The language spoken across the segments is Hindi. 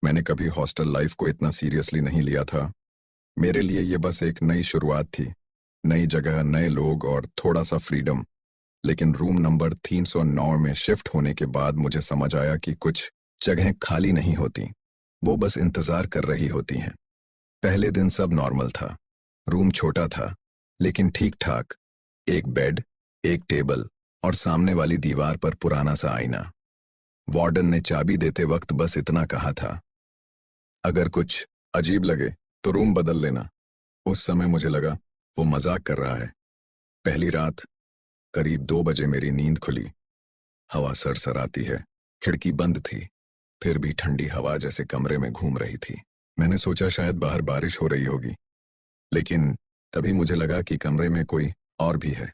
मैंने कभी हॉस्टल लाइफ को इतना सीरियसली नहीं लिया था। मेरे लिए ये बस एक नई शुरुआत थी। नई जगह, नए लोग और थोड़ा सा फ्रीडम। लेकिन रूम नंबर 309 में शिफ्ट होने के बाद मुझे समझ आया कि कुछ जगहें खाली नहीं होती, वो बस इंतजार कर रही होती हैं। पहले दिन सब नॉर्मल था। रूम छोटा था, लेकिन ठीक ठाक। एक बेड, एक टेबल और सामने वाली दीवार पर पुराना सा आईना। वार्डन ने चाबी देते वक्त बस इतना कहा था, अगर कुछ अजीब लगे तो रूम बदल लेना। उस समय मुझे लगा वो मजाक कर रहा है। पहली रात करीब 2 बजे मेरी नींद खुली। हवा सरसराती है, खिड़की बंद थी, फिर भी ठंडी हवा जैसे कमरे में घूम रही थी। मैंने सोचा शायद बाहर बारिश हो रही होगी, लेकिन तभी मुझे लगा कि कमरे में कोई और भी है।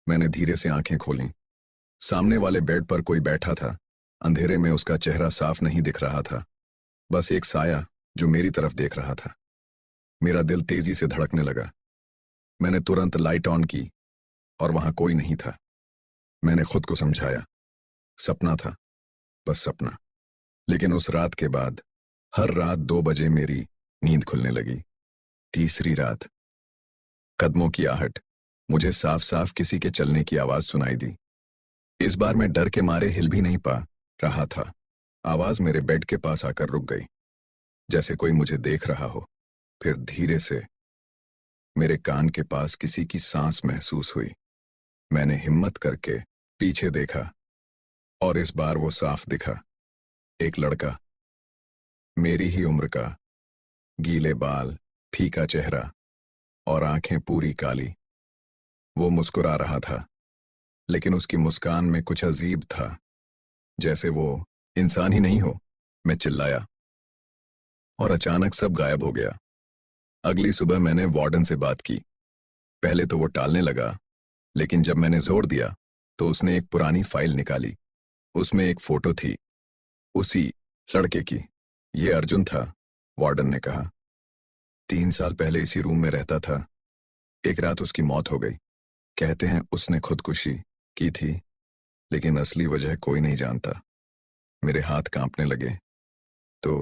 मैंने धीरे से आंखें खोलीं। सामने वाले बेड पर कोई बैठा था। अंधेरे में उसका चेहरा साफ नहीं दिख रहा था, बस एक साया जो मेरी तरफ देख रहा था। मेरा दिल तेजी से धड़कने लगा। मैंने तुरंत लाइट ऑन की और वहां कोई नहीं था। मैंने खुद को समझाया, सपना था, बस सपना। लेकिन उस रात के बाद हर रात 2 बजे मेरी नींद खुलने लगी। तीसरी रात, कदमों की आहट, मुझे साफ साफ किसी के चलने की आवाज सुनाई दी। इस बार मैं डर के मारे हिल भी नहीं पा रहा था। आवाज मेरे बेड के पास आकर रुक गई, जैसे कोई मुझे देख रहा हो। फिर धीरे से मेरे कान के पास किसी की सांस महसूस हुई। मैंने हिम्मत करके पीछे देखा और इस बार वो साफ दिखा। एक लड़का, मेरी ही उम्र का, गीले बाल, फीका चेहरा और आंखें पूरी काली। वो मुस्कुरा रहा था, लेकिन उसकी मुस्कान में कुछ अजीब था, जैसे वो इंसान ही नहीं हो। मैं चिल्लाया और अचानक सब गायब हो गया। अगली सुबह मैंने वार्डन से बात की। पहले तो वो टालने लगा, लेकिन जब मैंने जोर दिया तो उसने एक पुरानी फाइल निकाली। उसमें एक फोटो थी, उसी लड़के की। ये अर्जुन था, वार्डन ने कहा। 3 साल पहले इसी रूम में रहता था। एक रात उसकी मौत हो गई। कहते हैं उसने खुदकुशी की थी, लेकिन असली वजह कोई नहीं जानता। मेरे हाथ कांपने लगे। तो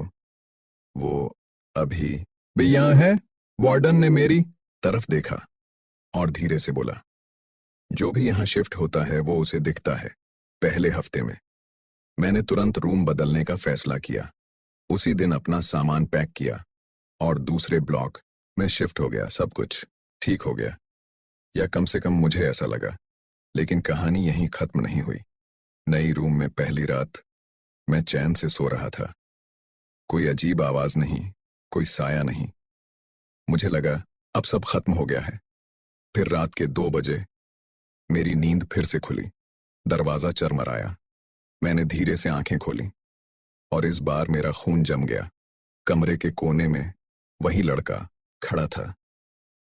वो अभी भी यहाँ है? वार्डन ने मेरी तरफ देखा और धीरे से बोला, जो भी यहाँ शिफ्ट होता है वो उसे दिखता है पहले हफ्ते में। मैंने तुरंत रूम बदलने का फैसला किया। उसी दिन अपना सामान पैक किया और दूसरे ब्लॉक में शिफ्ट हो गया। सब कुछ ठीक हो गया, या कम से कम मुझे ऐसा लगा। लेकिन कहानी यहीं खत्म नहीं हुई। नई रूम में पहली रात मैं चैन से सो रहा था। कोई अजीब आवाज नहीं, कोई साया नहीं। मुझे लगा अब सब खत्म हो गया है। फिर रात के 2 बजे मेरी नींद फिर से खुली। दरवाजा चरमराया। मैंने धीरे से आंखें खोली और इस बार मेरा खून जम गया। कमरे के कोने में वही लड़का खड़ा था,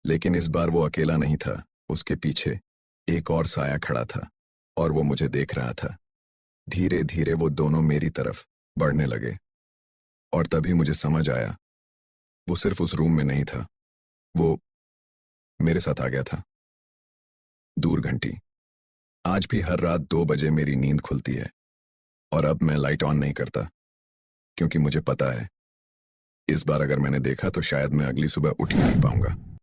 लेकिन इस बार वो अकेला नहीं था। उसके पीछे एक और साया खड़ा था और वो मुझे देख रहा था। धीरे धीरे वो दोनों मेरी तरफ बढ़ने लगे और तभी मुझे समझ आया, वो सिर्फ उस रूम में नहीं था, वो मेरे साथ आ गया था। दूर घंटी। आज भी हर रात 2 बजे मेरी नींद खुलती है और अब मैं लाइट ऑन नहीं करता, क्योंकि मुझे पता है इस बार अगर मैंने देखा तो शायद मैं अगली सुबह उठ ही नहीं पाऊंगा।